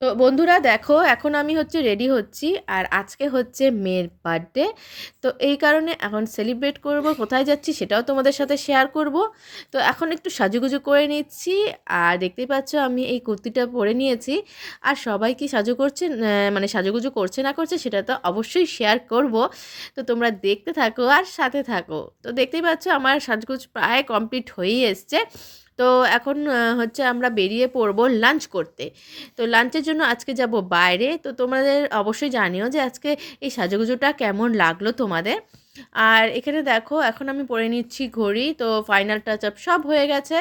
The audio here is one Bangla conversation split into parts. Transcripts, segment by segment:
তো বন্ধুরা দেখো, এখন আমি রেডি হচ্ছি। আর আজকে হচ্ছে মেয়ের বার্থডে। তো এই কারণে এখন সেলিব্রেট করব, কোথায় যাচ্ছি সেটাও তোমাদের সাথে শেয়ার করব। তো এখন একটু সাজুগুজু করে নিচ্ছি। আর দেখতেই পাচ্ছ আমি এই কুর্তিটা পরে নিয়েছি। আর সবাই কি সাজু করছে, মানে সাজুগুজু করছে না করছে সেটা তো অবশ্যই শেয়ার করব। তো তোমরা দেখতে থাকো আর সাথে থাকো। তো দেখতেই পাচ্ছ আমার সাজগুজ প্রায় কমপ্লিট হয়েই এসছে। তো এখন আমরা বেরিয়ে পড়বো লাঞ্চ করতে। তো লাঞ্চের জন্য আজকে যাব বাইরে। তো তোমাদের অবশ্যই জানিও যে আজকে এই সাজুগুজুটা কেমন লাগলো তোমাদের। আর এখানে দেখো, এখন আমি পরে নিচ্ছি ঘড়ি। তো ফাইনাল টাচ আপ সব হয়ে গেছে।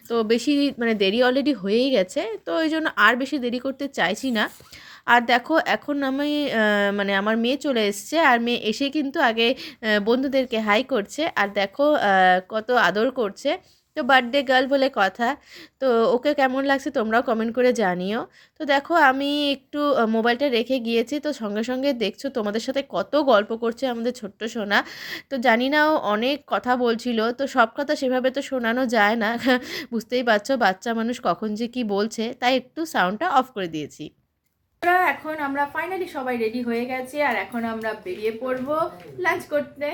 তো বেশি মানে দেরি অলরেডি হয়েই গেছে, তো ওই জন্য আর বেশি দেরি করতে চাইছি না। আর দেখো এখন আমি মানে আমার মেয়ে চলে এসছে। আর মেয়ে এসে কিন্তু আগে বন্ধুদেরকে হাই করছে। আর দেখো কত আদর করছে। তো বার্থডে গার্ল বলে কথা। তো ওকে কেমন লাগছে তোমরাও কমেন্ট করে জানিও। তো দেখো আমি একটু মোবাইলটা রেখে গিয়েছি, তো সঙ্গে সঙ্গে দেখছো তোমাদের সাথে কত গল্প করছে আমাদের ছোট্ট সোনা। তো জানি না ও অনেক কথা বলছিল, তো সব কথা সেভাবে তো শোনানো যায় না বুঝতেই পারছো বাচ্চা মানুষ কখন যে কি বলছে, তাই একটু সাউন্ডটা অফ করে দিয়েছি। এখন আমরা ফাইনালি সবাই রেডি হয়ে গেছি। আর এখন আমরা বেরিয়ে পড়ব লাঞ্চ করতে।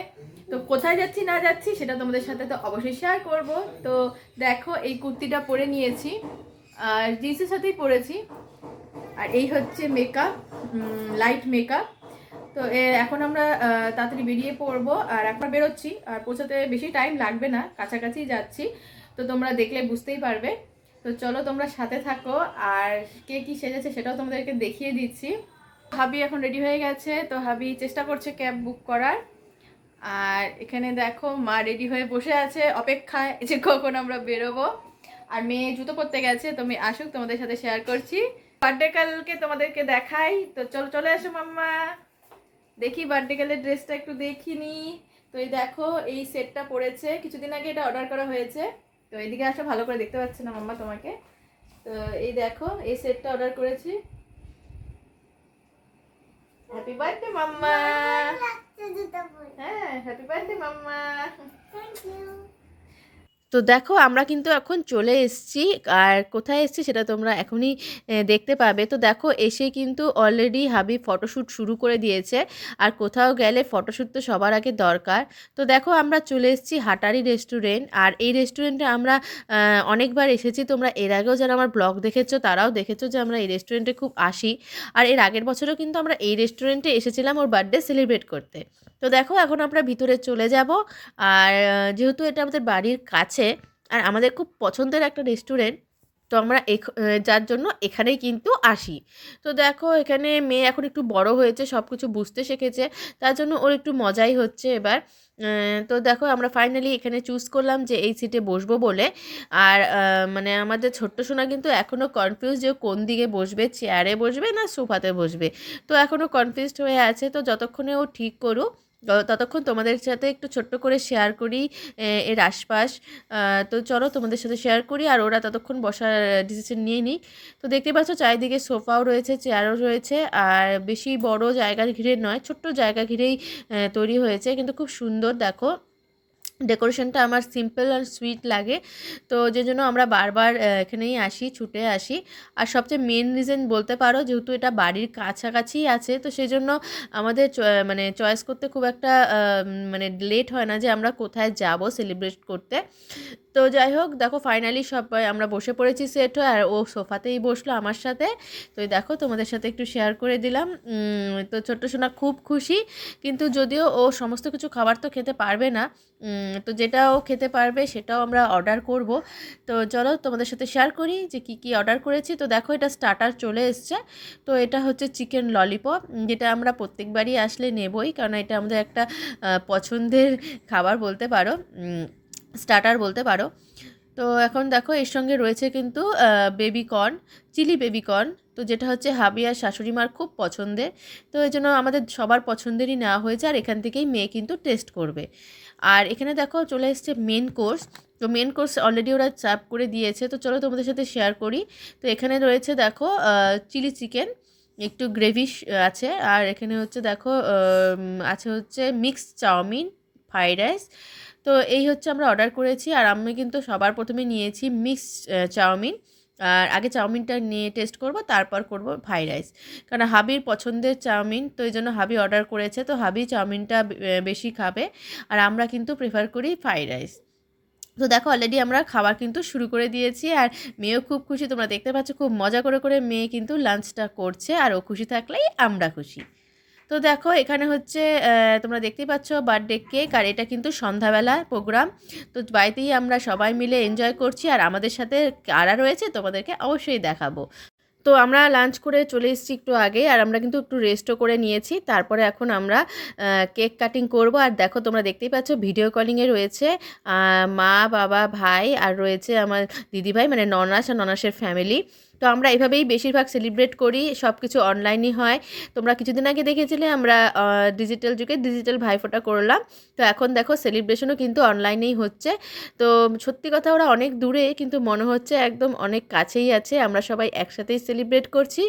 তো কোথায় যাচ্ছি না যাচ্ছি সেটা তোমাদের সাথে তো অবশ্যই শেয়ার করব। তো দেখো এই কুর্তিটা পরে নিয়েছি আর জিন্সের সাথেই পরেছি। আর এই হচ্ছে মেকআপ, লাইট মেকআপ। তো এখন আমরা তাড়াতাড়ি বেরিয়ে পড়বো। আর একবার বেরোচ্ছি, আর পৌঁছাতে বেশি টাইম লাগবে না, কাছাকাছি যাচ্ছি। তো তোমরা দেখলে বুঝতেই পারবে। তো চলো তোমরা সাথে থাকো। আর কে কি সেজেছে সেটাও তোমাদেরকে দেখিয়ে দিচ্ছি। হাবি এখন রেডি হয়ে গেছে, তো হাবি চেষ্টা করছে ক্যাব বুক করার। আর এখানে দেখো মা রেডি হয়ে বসে আছে অপেক্ষায় যে কখন আমরা বেরোবো। আর মেয়ে জুতো পরতে গেছে, তো মেয়ে আসুক তোমাদের সাথে শেয়ার করছি। বার্থডে কালকে তোমাদেরকে দেখাই। তো চলো চলে আসো মাম্মা, দেখি বার্থডে গার্লের ড্রেসটা একটু দেখিনি। তো এই দেখো এই সেটটা পরেছে, কিছুদিন আগে এটা অর্ডার করা হয়েছে। তো এইদিকে আসো, ভালো করে দেখতে পাচ্ছি না মাম্মা তোমাকে। তো এই দেখো এই সেটটা অর্ডার করেছি। Happy birthday mumma. হ্যাঁ, happy birthday mumma. Thank you. তো দেখো আমরা কিন্তু এখন চলে এসেছি। আর কোথায় এসেছি সেটা তোমরা এখনই দেখতে পাবে। তো দেখো এসে কিন্তু অলরেডি হাবি ফটোশ্যুট শুরু করে দিয়েছে। আর কোথাও গেলে ফটোশ্যুট তো সবার আগে দরকার। তো দেখো আমরা চলে এসেছি হাটারি রেস্টুরেন্ট। আর এই রেস্টুরেন্টে আমরা অনেকবার এসেছি। তোমরা এর আগেও যারা আমার ব্লগ দেখেছো তারাও দেখেছো যে আমরা এই রেস্টুরেন্টে খুব আসি। আর এর আগের বছরও কিন্তু আমরা এই রেস্টুরেন্টে এসেছিলাম ওর বার্থডে সেলিব্রেট করতে। তো দেখো এখন আমরা ভিতরে চলে যাব। আর যেহেতু এটা আমাদের বাড়ির কাছে আর আমাদের খুব পছন্দের একটা রেস্টুরেন্ট, তো আমরা যার জন্য এখানেই কিন্তু আসি। তো দেখো এখানে মেয়ে এখন একটু বড় হয়েছে, সব কিছু বুঝতে শিখেছে, তার জন্য ওর একটু মজাই হচ্ছে এবার। তো দেখো আমরা ফাইনালি এখানে চুজ করলাম যে এই সিটে বসবো বলে। আর মানে আমাদের ছোট্ট সোনা কিন্তু এখনও কনফিউজ যে ও কোন দিকে বসবে, চেয়ারে বসবে না সোফাতে বসবে। তো এখনও কনফিউজড হয়ে আছে। তো যতক্ষণে ও ঠিক করুক ততক্ষণ তোমাদের সাথে একটু ছোট্ট করে শেয়ার করি এর আশপাশ। তো চলো তোমাদের সাথে শেয়ার করি। আর ওরা ততক্ষণ বসার ডিসিশন নিয়ে নিই। তো দেখতে পাচ্ছ চারিদিকে সোফাও রয়েছে, চেয়ারও রয়েছে। আর বেশি বড় জায়গা ঘিরে নয়, ছোট্ট জায়গা ঘিরেই তৈরি হয়েছে, কিন্তু খুব সুন্দর। দেখো ডেকোরেশনটা আমার সিম্পল আর সুইট লাগে। তো যে জন্য আমরা বারবার এখানেই আসি, ছুটে আসি। আর সবচেয়ে মেন রিজন বলতে পারো, যেহেতু এটা বাড়ির কাছাকাছিই আছে, তো সেই জন্য আমাদের মানে চয়েস করতে খুব একটা মানে লেট হয় না যে আমরা কোথায় যাব সেলিব্রেট করতে। তো যাই হোক দেখো ফাইনালি সবাই আমরা বসে পড়েছি সেট হয়ে। আর ও সোফাতেই বসলো আমার সাথে। তো এই দেখো তোমাদের সাথে একটু শেয়ার করে দিলাম। তো ছোট্ট সোনা খুব খুশি। কিন্তু যদিও ও সমস্ত কিছু খাবার তো খেতে পারবে না, তো যেটা ও খেতে পারবে সেটাও আমরা অর্ডার করব। তো চলো তোমাদের সাথে শেয়ার করি যে কি কি অর্ডার করেছি। তো দেখো এটা স্টার্টার চলে এসছে। তো এটা হচ্ছে চিকেন ললিপপ, যেটা আমরা প্রত্যেকবারই আসলে নেবই, কারণ এটা আমাদের একটা পছন্দের খাবার বলতে পারো, স্টার্টার বলতে পারো। তো এখন দেখো এর সঙ্গে রয়েছে কিন্তু baby corn, chilli baby corn. তো যেটা হচ্ছে হাবি আর শাশুড়ি মার খুব পছন্দের। তো এই জন্য আমাদের সবার পছন্দেরই নেওয়া হয়েছে। আর এখান থেকেই মেয়ে কিন্তু টেস্ট করবে। আর এখানে দেখো চলে এসছে মেন কোর্স। তো মেন কোর্স অলরেডি ওরা সার্ভ করে দিয়েছে। তো চলো তোমাদের সাথে শেয়ার করি। তো এখানে রয়েছে দেখো চিলি চিকেন, একটু গ্রেভিশ আছে। আর এখানে হচ্ছে দেখো আছে হচ্ছে মিক্সড চাউমিন, ফ্রাইড রাইস। তো এই হচ্ছে আমরা অর্ডার করেছি। আর আমি কিন্তু সবার প্রথমে নিয়েছি মিক্সড চাউমিন। আর আগে চাউমিনটা নিয়ে টেস্ট করব, তারপর করব ফ্রাইড রাইস, কারণ হাবির পছন্দের চাউমিন, তো এই জন্য হাবি অর্ডার করেছে, তো হাবি চাউমিনটা বেশি খাবে, আর আমরা কিন্তু প্রেফার করি ফ্রাইড রাইস। তো দেখো অলরেডি আমরা খাবার কিন্তু শুরু করে দিয়েছি, আর মেয়েও খুব খুশি, তোমরা দেখতে পাচ্ছ খুব মজা করে করে মেয়ে কিন্তু লাঞ্চটা করছে, আর ও খুশি থাকলেই আমরা খুশি। তো দেখো এখানে হচ্ছে তোমরা দেখতেই পাচ্ছ বার্থডে কেক, আর এটা কিন্তু সন্ধ্যাবেলা প্রোগ্রাম, তো বাড়িতেই আমরা সবাই মিলে এনজয় করছি, আর আমাদের সাথে কারা রয়েছে তোমাদেরকে অবশ্যই দেখাবো। তো আমরা লাঞ্চ করে চলে এসেছি একটু আগে, আর আমরা কিন্তু একটু রেস্টও করে নিয়েছি, তারপরে এখন আমরা কেক কাটিং করব। আর দেখো তোমরা দেখতেই পাচ্ছ ভিডিও কলিংয়ে রয়েছে মা, বাবা, ভাই, আর রয়েছে আমার দিদিভাই, মানে ননাস আর ননাসের ফ্যামিলি। তো আমরা এভাবেই বেশিরভাগ সেলিব্রেট করি, সব কিছু অনলাইনই হয়। তোমরা কিছুদিন আগে দেখেছিলে আমরা ডিজিটাল যুগে ডিজিটাল ভাইফোঁটা করলাম, তো এখন দেখো সেলিব্রেশনও কিন্তু অনলাইনেই হচ্ছে। তো সত্যি কথা ওরা অনেক দূরে, কিন্তু মনে হচ্ছে একদম অনেক কাছেই আছে, আমরা সবাই একসাথেই সেলিব্রেট করছি।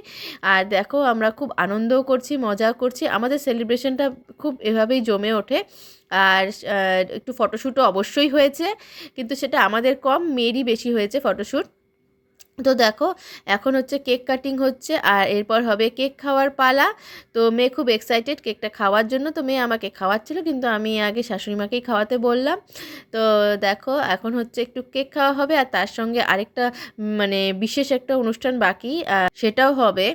আর দেখো আমরা খুব আনন্দও করছি, মজাও করছি, আমাদের সেলিব্রেশনটা খুব এভাবেই জমে ওঠে। আর একটু ফটোশ্যুটও অবশ্যই হয়েছে, কিন্তু সেটা আমাদের কম, মেয়েরই বেশি হয়েছে ফটোশ্যুট। তো দেখো এখন হচ্ছে কেক কাটিং হচ্ছে, আর এরপর হবে কেক খাওয়ার পালা। তো মেয়ে খুব এক্সাইটেড কেকটা খাওয়ার জন্য, তো মেয়ে আমাকে খাওয়াচ্ছিল, কিন্তু আমি আগে শাশুড়ি মাকেই খাওয়াতে বললাম। তো দেখো এখন হচ্ছে একটু কেক খাওয়া হবে, আর তার সঙ্গে আরেকটা মানে বিশেষ একটা অনুষ্ঠান বাকি, সেটাও হবে।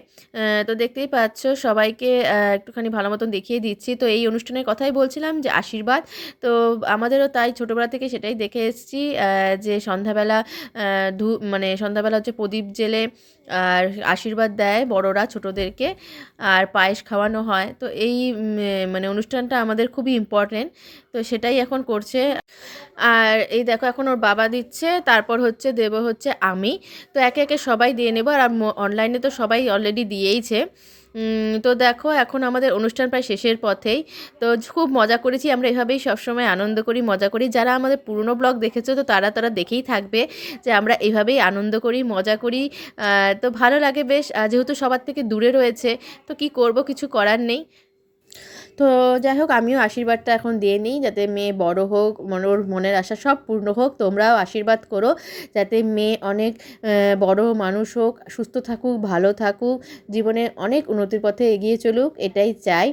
তো দেখতেই পাচ্ছ সবাইকে একটুখানি ভালো মতন দেখিয়ে দিচ্ছি। তো এই অনুষ্ঠানের কথাই বলছিলাম যে আশীর্বাদ, তো আমাদেরও তাই ছোটোবেলা থেকে সেটাই দেখে এসেছি, যে সন্ধ্যাবেলা মানে সন্ধ্যাবেলা হচ্ছে প্রদীপ জেলে আর আশীর্বাদ দেয় বড়রা ছোটোদেরকে, আর পায়েস খাওয়ানো হয়। তো এই মানে অনুষ্ঠানটা আমাদের খুবই ইম্পর্টেন্ট, তো সেটাই এখন করছে। আর এই দেখো এখন ওর বাবা দিচ্ছে, তারপর হচ্ছে দেব হচ্ছে আমি। তো একে একে সবাই দিয়ে নেবো, আর অনলাইনে তো সবাই অলরেডি দিয়েইছে। তো দেখো এখন আমাদের অনুষ্ঠান প্রায় শেষের পথেই। তো খুব মজা করেছি, আমরা এভাবেই সবসময় আনন্দ করি, মজা করি। যারা আমাদের পুরনো ব্লগ দেখেছো তো তারা দেখেই থাকবে যে আমরা এভাবেই আনন্দ করি, মজা করি। তো ভালো লাগে বেশ, যেহেতু সবার থেকে দূরে রয়েছে, তো কি করব, কিছু করার নেই। তো যাই হোক আমিও আশীর্বাদটা এখন দিয়ে নিই, যাতে মেয়ে বড় হোক, ওর মনের আশা সব পূর্ণ হোক। তোমরাও আশীর্বাদ করো যাতে মেয়ে অনেক বড় মানুষ হোক, সুস্থ থাকুক, ভালো থাকুক, জীবনে অনেক উন্নতির পথে এগিয়ে চলুক, এটাই চাই।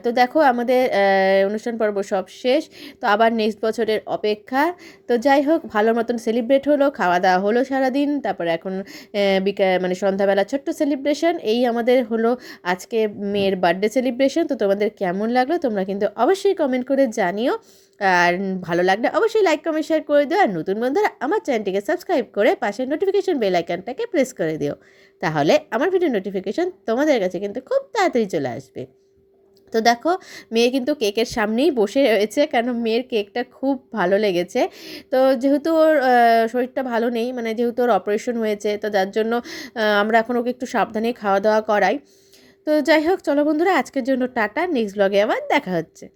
তো দেখো আমাদের অনুষ্ঠান পর্ব সব শেষ, তো আবার নেক্সট বছরের অপেক্ষা। তো যাই হোক ভালো মতন সেলিব্রেট হলো, খাওয়া দাওয়া হলো সারাদিন, তারপরে এখন মানে সন্ধ্যাবেলা ছোট্ট সেলিব্রেশন, এই আমাদের হলো আজকে মেয়ের বার্থডে সেলিব্রেশন। তো তোমাদের কেমন লাগলো তোমরা কিন্তু অবশ্যই কমেন্ট করে জানিও, আর ভালো লাগলে অবশ্যই লাইক কমেন্ট শেয়ার করে দিও, আর নতুন বন্ধুরা আমার চ্যানেলটিকে সাবস্ক্রাইব করে পাশের নোটিফিকেশন বেল আইকনটাকে প্রেস করে দিও, তাহলে আমার ভিডিও নোটিফিকেশন তোমাদের কাছে কিন্তু খুব তাড়াতাড়ি চলে আসবে। তো দেখো মেয়ে কিন্তু কেকের সামনেই বসে রয়েছে, কেন মেয়ের কেকটা খুব ভালো লেগেছে। তো যেহেতু ওর শরীরটা ভালো নেই, মানে যেহেতু ওর অপারেশন হয়েছে, তো যার জন্য আমরা এখন ওকে একটু সাবধানে খাওয়া দাওয়া করাই। তো যাই হোক চলো বন্ধুরা আজকের জন্য টাটা, নেক্সট ব্লগে আবার দেখা হচ্ছে।